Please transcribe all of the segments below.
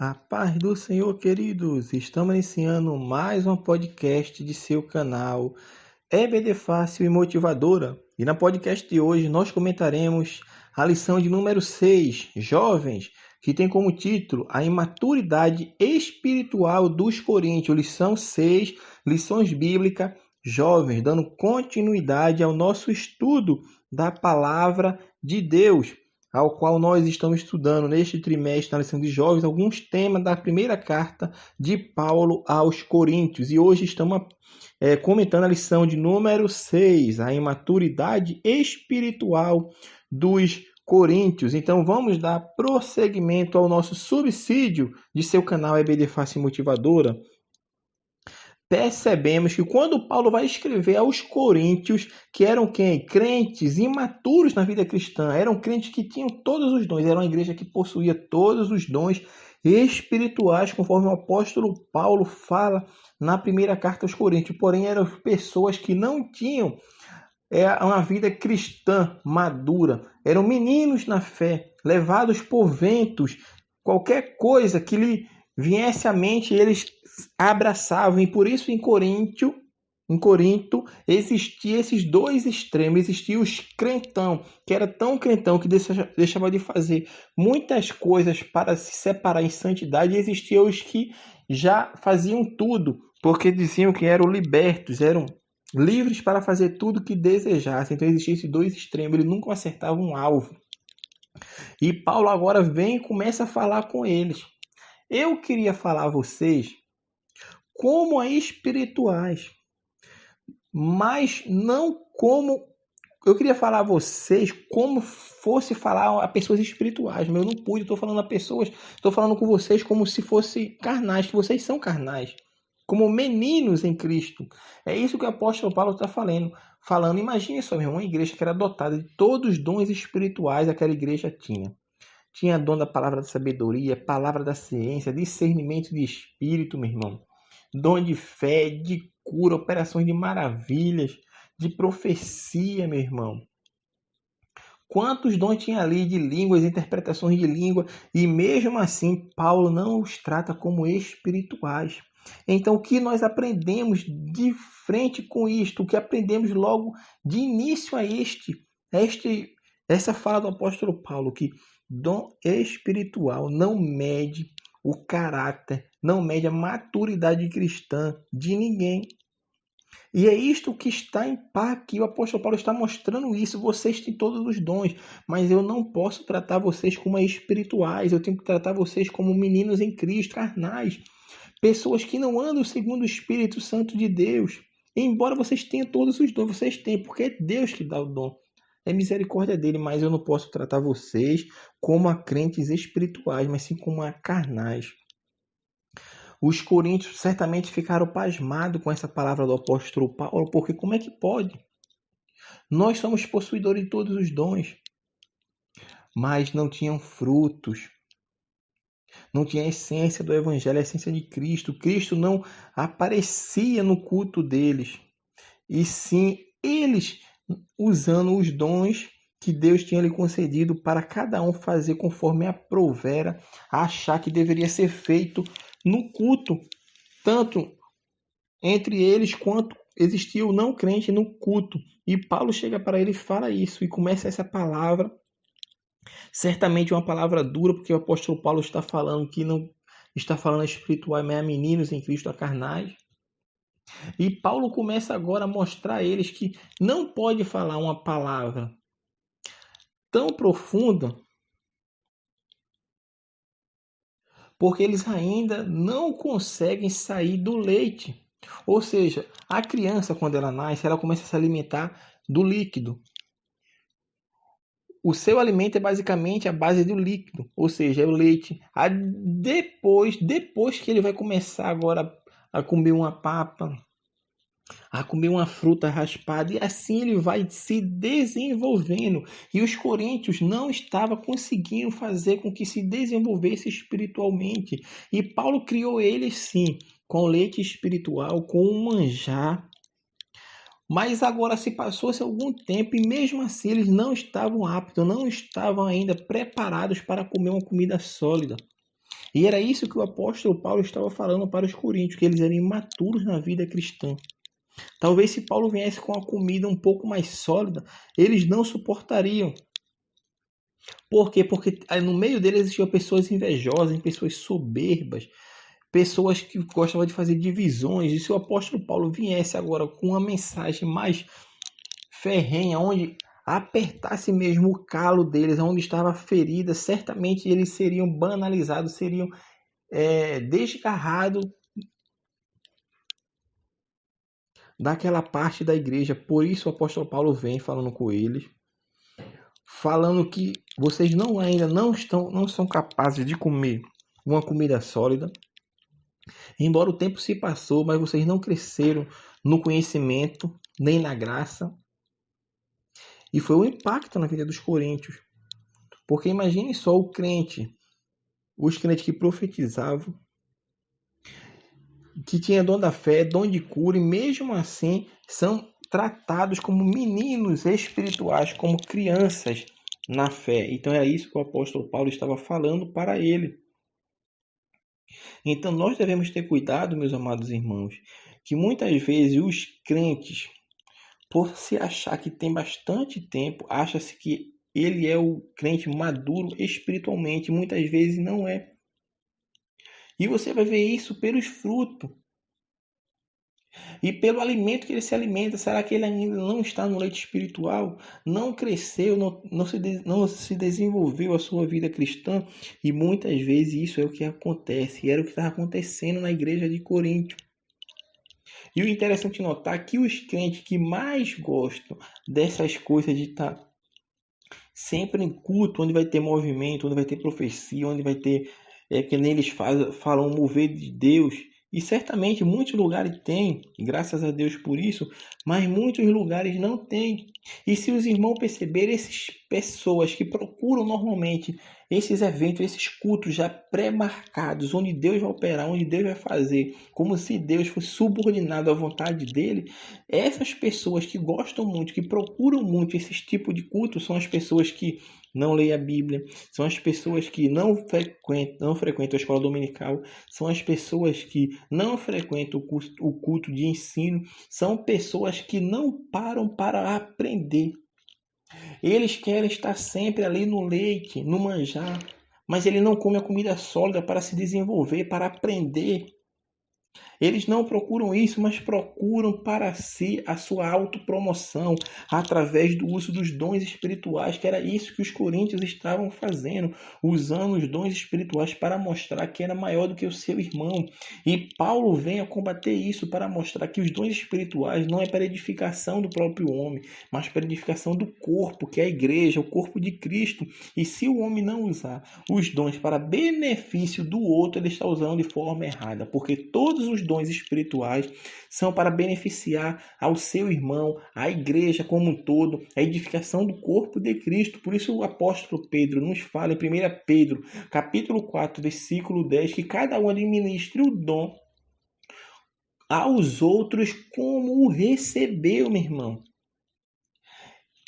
A paz do Senhor, queridos! Estamos iniciando mais um podcast de seu canal EBD Fácil e Motivadora. E na podcast de hoje nós comentaremos a lição de número 6, Jovens, que tem como título A Imaturidade Espiritual dos Coríntios. Lição 6, lições bíblicas, jovens, dando continuidade ao nosso estudo da Palavra de Deus, ao qual nós estamos estudando neste trimestre, na lição de jovens, alguns temas da primeira carta de Paulo aos Coríntios. E hoje estamos comentando a lição de número 6, a imaturidade espiritual dos Coríntios. Então vamos dar prosseguimento ao nosso subsídio de seu canal EBD Fácil Motivadora. Percebemos que quando Paulo vai escrever aos Coríntios, que eram quem? Crentes imaturos na vida cristã, eram crentes que tinham todos os dons, era uma igreja que possuía todos os dons espirituais, conforme o apóstolo Paulo fala na primeira carta aos Coríntios, porém eram pessoas que não tinham uma vida cristã madura, eram meninos na fé, levados por ventos, qualquer coisa que lhe viesse à mente, eles abraçavam. E por isso em Corinto existia esses dois extremos. Existia os crentão, que era tão crentão que deixava de fazer muitas coisas para se separar em santidade, e existia os que já faziam tudo, porque diziam que eram libertos, eram livres para fazer tudo o que desejassem. Então existia esses dois extremos, eles nunca acertavam um alvo. E Paulo agora vem e começa a falar com eles. Eu queria falar a vocês como espirituais, mas não como... Eu queria falar a vocês como fosse falar a pessoas espirituais, mas eu não pude, estou falando a pessoas, estou falando com vocês como se fossem carnais, que vocês são carnais, como meninos em Cristo. É isso que o apóstolo Paulo está falando. Imagine só, meu irmão, uma igreja que era dotada de todos os dons espirituais, aquela igreja tinha. Tinha dom da palavra da sabedoria, palavra da ciência, discernimento de espírito, meu irmão. Dom de fé, de cura, operações de maravilhas, de profecia, meu irmão. Quantos dons tinha ali de línguas, interpretações de língua, e mesmo assim Paulo não os trata como espirituais. Então o que nós aprendemos de frente com isto, o que aprendemos logo de início a essa fala do apóstolo Paulo, que dom espiritual não mede o caráter, não mede a maturidade cristã de ninguém. E é isto que está em paz aqui. O apóstolo Paulo está mostrando isso. Vocês têm todos os dons, mas eu não posso tratar vocês como espirituais. Eu tenho que tratar vocês como meninos em Cristo, carnais. Pessoas que não andam segundo o Espírito Santo de Deus. Embora vocês tenham todos os dons, vocês têm, porque é Deus que dá o dom. É misericórdia dele, mas eu não posso tratar vocês como a crentes espirituais, mas sim como a carnais. Os coríntios certamente ficaram pasmados com essa palavra do apóstolo Paulo, porque como é que pode? Nós somos possuidores de todos os dons, mas não tinham frutos. Não tinha a essência do evangelho, a essência de Cristo. Cristo não aparecia no culto deles, e sim eles usando os dons que Deus tinha lhe concedido para cada um fazer conforme aprovera, achar que deveria ser feito no culto, tanto entre eles quanto existia o não crente no culto. E Paulo chega para ele e fala isso, e começa essa palavra, certamente uma palavra dura, porque o apóstolo Paulo está falando que não está falando a espiritual, mas a meninos em Cristo, a carnais. E Paulo começa agora a mostrar a eles que não pode falar uma palavra tão profunda, porque eles ainda não conseguem sair do leite. Ou seja, a criança, quando ela nasce, ela começa a se alimentar do líquido. O seu alimento é basicamente a base do líquido, ou seja, é o leite. Depois que ele vai começar agora a comer uma papa, a comer uma fruta raspada, e assim ele vai se desenvolvendo. E os coríntios não estavam conseguindo fazer com que se desenvolvesse espiritualmente. E Paulo criou eles sim, com leite espiritual, com um manjar. Mas agora se passou-se algum tempo e mesmo assim eles não estavam aptos, não estavam ainda preparados para comer uma comida sólida. E era isso que o apóstolo Paulo estava falando para os coríntios, que eles eram imaturos na vida cristã. Talvez se Paulo viesse com a comida um pouco mais sólida, eles não suportariam. Por quê? Porque no meio deles existiam pessoas invejosas, pessoas soberbas, pessoas que gostavam de fazer divisões. E se o apóstolo Paulo viesse agora com uma mensagem mais ferrenha, onde apertasse mesmo o calo deles, onde estava a ferida, certamente eles seriam banalizados, seriam desgarrados daquela parte da igreja. Por isso o apóstolo Paulo vem falando com eles, falando que vocês ainda não são capazes de comer uma comida sólida. Embora o tempo se passou, mas vocês não cresceram no conhecimento, nem na graça. E foi um impacto na vida dos coríntios. Porque imagine só os crentes que profetizavam, que tinham dom da fé, dom de cura, e mesmo assim são tratados como meninos espirituais, como crianças na fé. Então é isso que o apóstolo Paulo estava falando para ele. Então nós devemos ter cuidado, meus amados irmãos, que muitas vezes os crentes, por se achar que tem bastante tempo, acha-se que ele é o crente maduro espiritualmente, muitas vezes não é. E você vai ver isso pelos frutos e pelo alimento que ele se alimenta. Será que ele ainda não está no leite espiritual? Não cresceu, não se desenvolveu a sua vida cristã? E muitas vezes isso é o que acontece. E era o que estava acontecendo na igreja de Corinto. E o interessante notar é que os crentes que mais gostam dessas coisas de estar sempre em culto, onde vai ter movimento, onde vai ter profecia, onde vai ter, que nem eles falam, mover de Deus. E certamente muitos lugares tem, graças a Deus por isso, mas muitos lugares não tem. E se os irmãos perceberem, essas pessoas que procuram normalmente esses eventos, esses cultos já pré-marcados, onde Deus vai operar, onde Deus vai fazer, como se Deus fosse subordinado à vontade dele, essas pessoas que gostam muito, que procuram muito esses tipos de cultos, são as pessoas que não leem a Bíblia, são as pessoas que não frequentam a escola dominical, são as pessoas que não frequentam o culto de ensino, são pessoas que não param para aprender. Eles querem estar sempre ali no leite, no manjar, mas ele não come a comida sólida para se desenvolver, para aprender. Eles não procuram isso, mas procuram para si a sua autopromoção através do uso dos dons espirituais, que era isso que os coríntios estavam fazendo, usando os dons espirituais para mostrar que era maior do que o seu irmão. E Paulo vem a combater isso para mostrar que os dons espirituais não é para edificação do próprio homem, mas para edificação do corpo, que é a igreja, o corpo de Cristo. E se o homem não usar os dons para benefício do outro, ele está usando de forma errada, porque todos os dons espirituais são para beneficiar ao seu irmão, a igreja como um todo, a edificação do corpo de Cristo. Por isso o apóstolo Pedro nos fala em 1 Pedro, capítulo 4, versículo 10, que cada um administre o dom aos outros como o recebeu, meu irmão.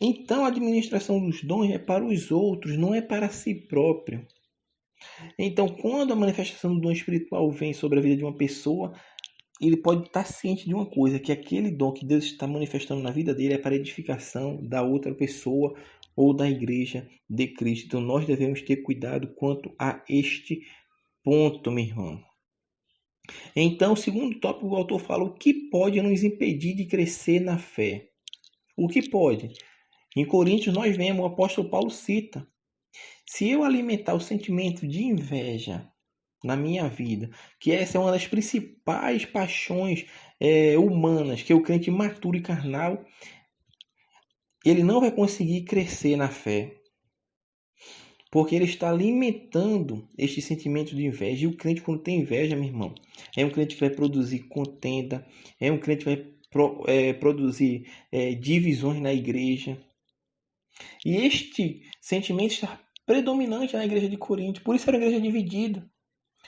Então a administração dos dons é para os outros, não é para si próprio. Então, quando a manifestação do dom espiritual vem sobre a vida de uma pessoa, ele pode estar ciente de uma coisa, que aquele dom que Deus está manifestando na vida dele é para edificação da outra pessoa ou da igreja de Cristo. Então, nós devemos ter cuidado quanto a este ponto, meu irmão. Então, o segundo tópico, o autor fala o que pode nos impedir de crescer na fé. O que pode? Em Coríntios, nós vemos, o apóstolo Paulo cita: se eu alimentar o sentimento de inveja na minha vida, que essa é uma das principais paixões humanas, que o crente imaturo e carnal, ele não vai conseguir crescer na fé, porque ele está alimentando este sentimento de inveja. E o crente, quando tem inveja, meu irmão, é um crente que vai produzir contenda, é um crente que vai produzir divisões na igreja. E este sentimento está predominante na igreja de Corinto, por isso era uma igreja dividida.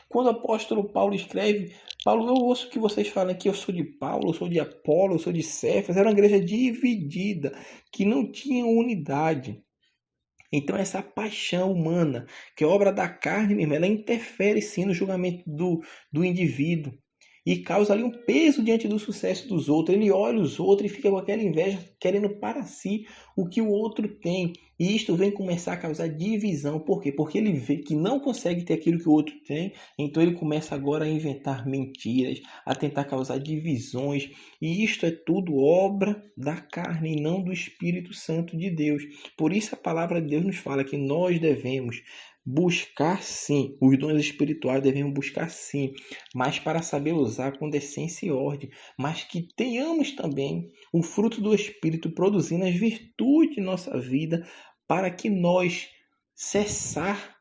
Quando o apóstolo Paulo escreve, Paulo, eu ouço que vocês falam que eu sou de Paulo, eu sou de Apolo, eu sou de Cefas. Era uma igreja dividida, que não tinha unidade. Então essa paixão humana, que é obra da carne mesmo, ela interfere sim no julgamento do indivíduo e causa ali um peso diante do sucesso dos outros. Ele olha os outros e fica com aquela inveja, querendo para si o que o outro tem. E isto vem começar a causar divisão. Por quê? Porque ele vê que não consegue ter aquilo que o outro tem, então ele começa agora a inventar mentiras, a tentar causar divisões. E isto é tudo obra da carne e não do Espírito Santo de Deus. Por isso a palavra de Deus nos fala que nós devemos buscar sim, os dons espirituais devemos buscar sim, mas para saber usar com decência e ordem, mas que tenhamos também o fruto do Espírito produzindo as virtudes de nossa vida, para que nós cessar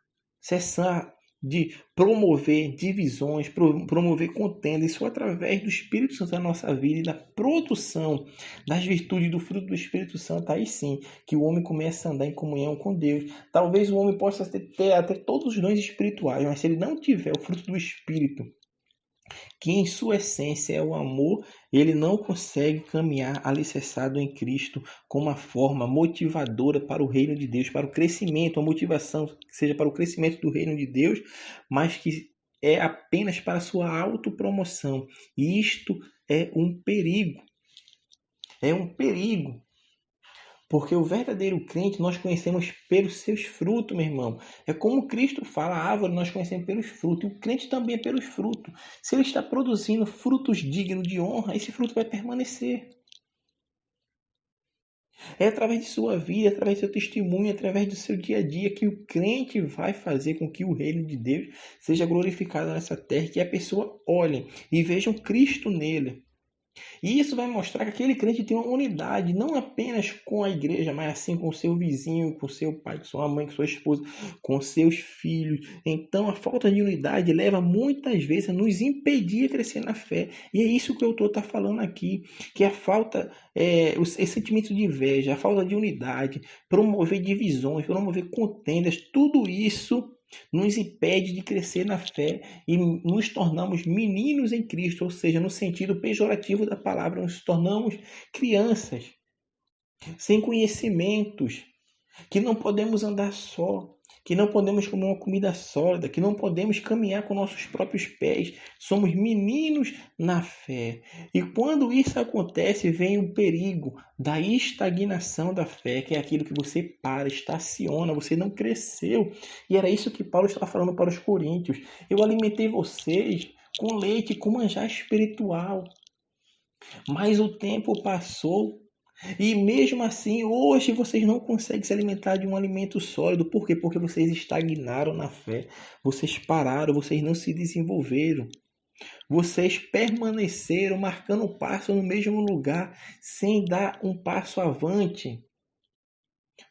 de promover divisões, promover contenda, isso através do Espírito Santo na nossa vida e da produção das virtudes do fruto do Espírito Santo, aí sim, que o homem começa a andar em comunhão com Deus. Talvez o homem possa ter até todos os dons espirituais, mas se ele não tiver o fruto do Espírito, que em sua essência é o amor, ele não consegue caminhar alicerçado em Cristo como uma forma motivadora para o reino de Deus, para o crescimento, a motivação que seja para o crescimento do reino de Deus, mas que é apenas para a sua autopromoção. E isto é um perigo. É um perigo. Porque o verdadeiro crente nós conhecemos pelos seus frutos, meu irmão. É como Cristo fala, a árvore nós conhecemos pelos frutos. E o crente também é pelos frutos. Se ele está produzindo frutos dignos de honra, esse fruto vai permanecer. É através de sua vida, através do seu testemunho, através do seu dia a dia que o crente vai fazer com que o reino de Deus seja glorificado nessa terra, que a pessoa olhe e veja Cristo nele. E isso vai mostrar que aquele crente tem uma unidade, não apenas com a igreja, mas assim com o seu vizinho, com o seu pai, com sua mãe, com sua esposa, com seus filhos. Então a falta de unidade leva muitas vezes a nos impedir de crescer na fé. E é isso que o autor está falando aqui, que a falta, esse sentimento de inveja, a falta de unidade, promover divisões, promover contendas, tudo isso nos impede de crescer na fé e nos tornamos meninos em Cristo, ou seja, no sentido pejorativo da palavra, nos tornamos crianças, sem conhecimentos, que não podemos andar só, que não podemos comer uma comida sólida, que não podemos caminhar com nossos próprios pés. Somos meninos na fé. E quando isso acontece, vem o perigo da estagnação da fé, que é aquilo que você para, estaciona, você não cresceu. E era isso que Paulo estava falando para os coríntios. Eu alimentei vocês com leite, com manjar espiritual. Mas o tempo passou e mesmo assim, hoje vocês não conseguem se alimentar de um alimento sólido. Por quê? Porque vocês estagnaram na fé. Vocês pararam, vocês não se desenvolveram. Vocês permaneceram marcando um passo no mesmo lugar, sem dar um passo avante.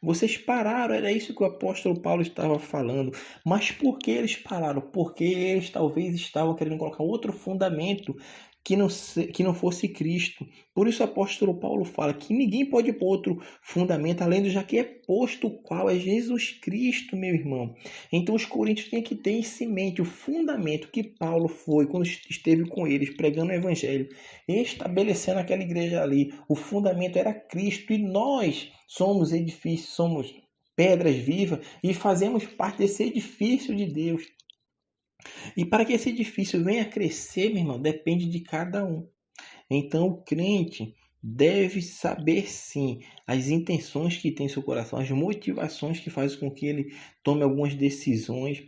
Vocês pararam, era isso que o apóstolo Paulo estava falando. Mas por que eles pararam? Porque eles talvez estavam querendo colocar outro fundamento que não fosse Cristo. Por isso o apóstolo Paulo fala que ninguém pode pôr outro fundamento além do já que é posto, o qual é Jesus Cristo, meu irmão. Então os coríntios têm que ter isso em mente, o fundamento que Paulo foi quando esteve com eles pregando o evangelho, estabelecendo aquela igreja ali. O fundamento era Cristo e nós somos edifícios, somos pedras vivas e fazemos parte desse edifício de Deus. E para que esse edifício venha a crescer, meu irmão, depende de cada um. Então o crente deve saber sim as intenções que tem em seu coração, as motivações que fazem com que ele tome algumas decisões.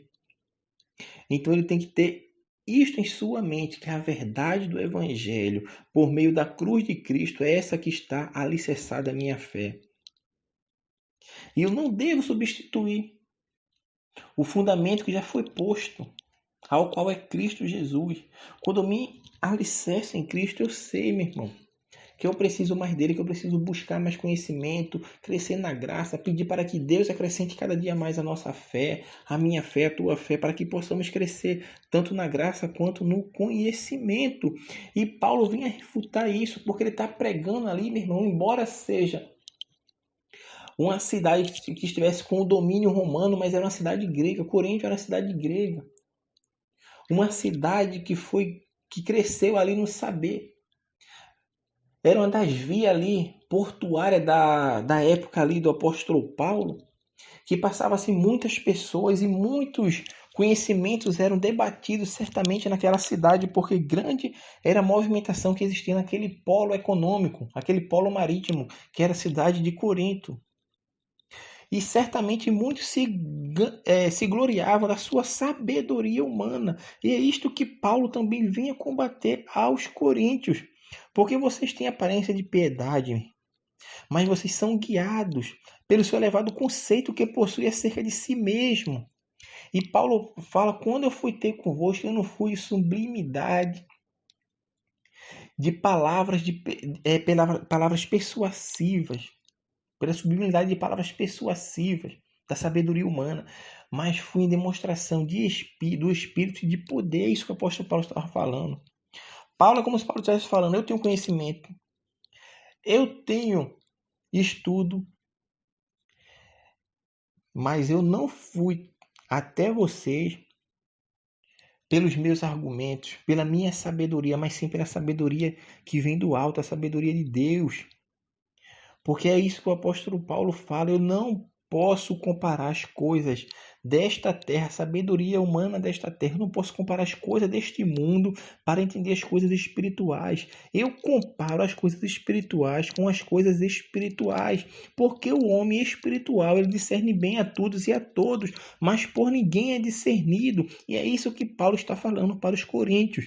Então ele tem que ter isto em sua mente, que a verdade do Evangelho, por meio da cruz de Cristo, é essa que está alicerçada a minha fé. E eu não devo substituir o fundamento que já foi posto, ao qual é Cristo Jesus. Quando eu me alicerço em Cristo, eu sei, meu irmão, que eu preciso mais dele, que eu preciso buscar mais conhecimento, crescer na graça, pedir para que Deus acrescente cada dia mais a nossa fé, a minha fé, a tua fé, para que possamos crescer tanto na graça quanto no conhecimento. E Paulo vem a refutar isso, porque ele está pregando ali, meu irmão, embora seja uma cidade que estivesse com o domínio romano, mas era uma cidade grega. Corinto era uma cidade grega. Uma cidade que cresceu ali no saber. Era uma das vias ali portuárias da época ali do apóstolo Paulo. que passavam-se muitas pessoas e muitos conhecimentos eram debatidos certamente naquela cidade, porque grande era a movimentação que existia naquele polo econômico, aquele polo marítimo, que era a cidade de Corinto. E certamente muitos se gloriavam da sua sabedoria humana. E é isto que Paulo também vinha combater aos coríntios. Porque vocês têm aparência de piedade, mas vocês são guiados pelo seu elevado conceito que possui acerca de si mesmo. E Paulo fala, quando eu fui ter convosco, eu não fui em sublimidade de palavras, palavras persuasivas, pela sublimidade de palavras persuasivas da sabedoria humana, mas fui em demonstração do Espírito e de poder. É isso que o apóstolo Paulo estava falando. Paulo é como se Paulo estivesse falando, eu tenho conhecimento, eu tenho estudo, mas eu não fui até vocês pelos meus argumentos, pela minha sabedoria, mas sim pela sabedoria que vem do alto, a sabedoria de Deus. Porque é isso que o apóstolo Paulo fala, eu não posso comparar as coisas desta terra, a sabedoria humana desta terra, eu não posso comparar as coisas deste mundo para entender as coisas espirituais. Eu comparo as coisas espirituais com as coisas espirituais, porque o homem espiritual, ele discerne bem a todos e a todos, mas por ninguém é discernido. E é isso que Paulo está falando para os coríntios.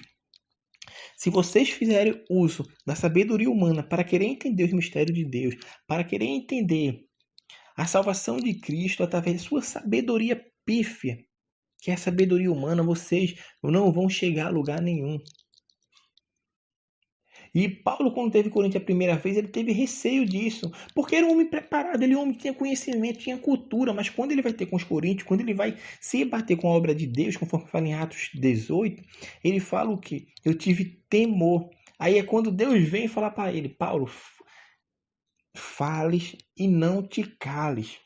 Se vocês fizerem uso da sabedoria humana para querer entender os mistérios de Deus, para querer entender a salvação de Cristo através de sua sabedoria pífia, que é a sabedoria humana, vocês não vão chegar a lugar nenhum. E Paulo, quando teve Coríntios a primeira vez, ele teve receio disso, porque era um homem preparado, ele é um homem que tinha conhecimento, tinha cultura, mas quando ele vai ter com os coríntios, quando ele vai se bater com a obra de Deus, conforme fala em Atos 18, ele fala o quê? Eu tive temor. Aí é quando Deus vem e fala para ele, Paulo, fales e não te cales.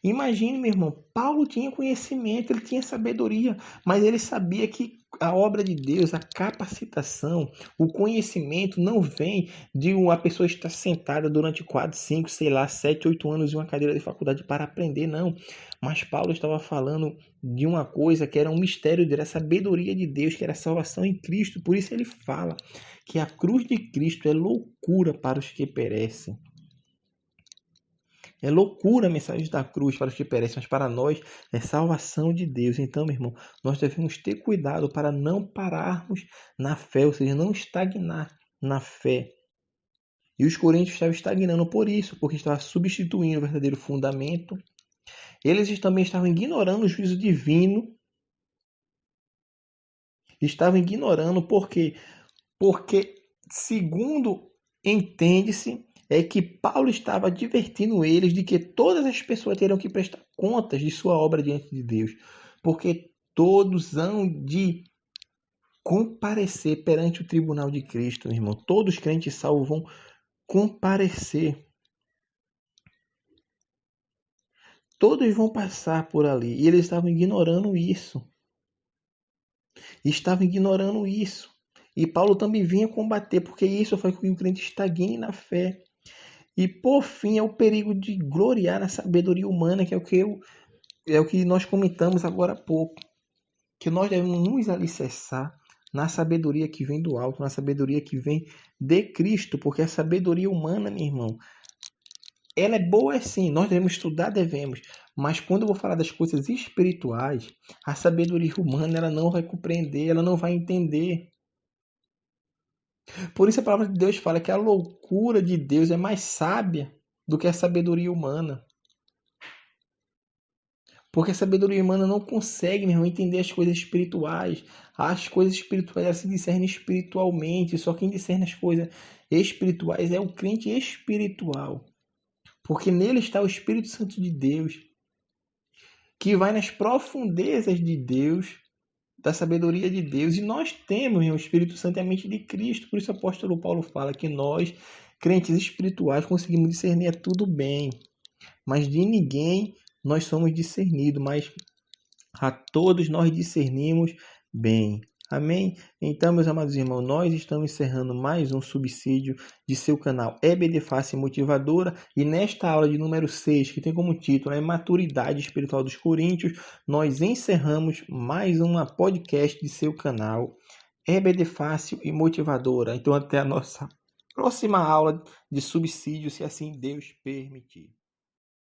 Imagine, meu irmão, Paulo tinha conhecimento, ele tinha sabedoria, mas ele sabia que a obra de Deus, a capacitação, o conhecimento não vem de uma pessoa estar sentada durante 4, 5, sei lá, 7, 8 anos em uma cadeira de faculdade para aprender, não. Mas Paulo estava falando de uma coisa que era um mistério, era a sabedoria de Deus, que era a salvação em Cristo. Por isso ele fala que a cruz de Cristo é loucura para os que perecem. É loucura a mensagem da cruz para os que perecem, mas para nós é salvação de Deus. Então, meu irmão, nós devemos ter cuidado para não pararmos na fé, ou seja, não estagnar na fé. E os coríntios estavam estagnando por isso, porque estavam substituindo o verdadeiro fundamento. Eles também estavam ignorando o juízo divino. Estavam ignorando por quê? Porque, segundo entende-se, é que Paulo estava advertindo eles de que todas as pessoas teriam que prestar contas de sua obra diante de Deus, porque todos hão de comparecer perante o tribunal de Cristo, meu irmão. Todos os crentes salvos vão comparecer. Todos vão passar por ali. E eles estavam ignorando isso. Estavam ignorando isso. E Paulo também vinha combater, porque isso faz com que o crente estagne na fé. E por fim é o perigo de gloriar na sabedoria humana, que é o que nós comentamos agora há pouco. Que nós devemos nos alicerçar na sabedoria que vem do alto, na sabedoria que vem de Cristo, porque a sabedoria humana, meu irmão, ela é boa sim, nós devemos estudar, devemos, mas quando eu vou falar das coisas espirituais, a sabedoria humana ela não vai compreender, ela não vai entender. Por isso a palavra de Deus fala que a loucura de Deus é mais sábia do que a sabedoria humana. Porque a sabedoria humana não consegue, meu irmão, entender as coisas espirituais. As coisas espirituais elas se discernem espiritualmente. Só quem discerne as coisas espirituais é o crente espiritual. Porque nele está o Espírito Santo de Deus, que vai nas profundezas de Deus, da sabedoria de Deus. E nós temos, meu irmão, o Espírito Santo é a mente de Cristo. Por isso o apóstolo Paulo fala que nós, crentes espirituais, conseguimos discernir tudo bem. Mas de ninguém nós somos discernidos, mas a todos nós discernimos bem. Amém? Então, meus amados irmãos, nós estamos encerrando mais um subsídio de seu canal EBD Face Motivadora, e nesta aula de número 6, que tem como título Maturidade Espiritual dos Coríntios, nós encerramos mais uma podcast de seu canal EBD Fácil e Motivadora. Então, até a nossa próxima aula de subsídio, se assim Deus permitir.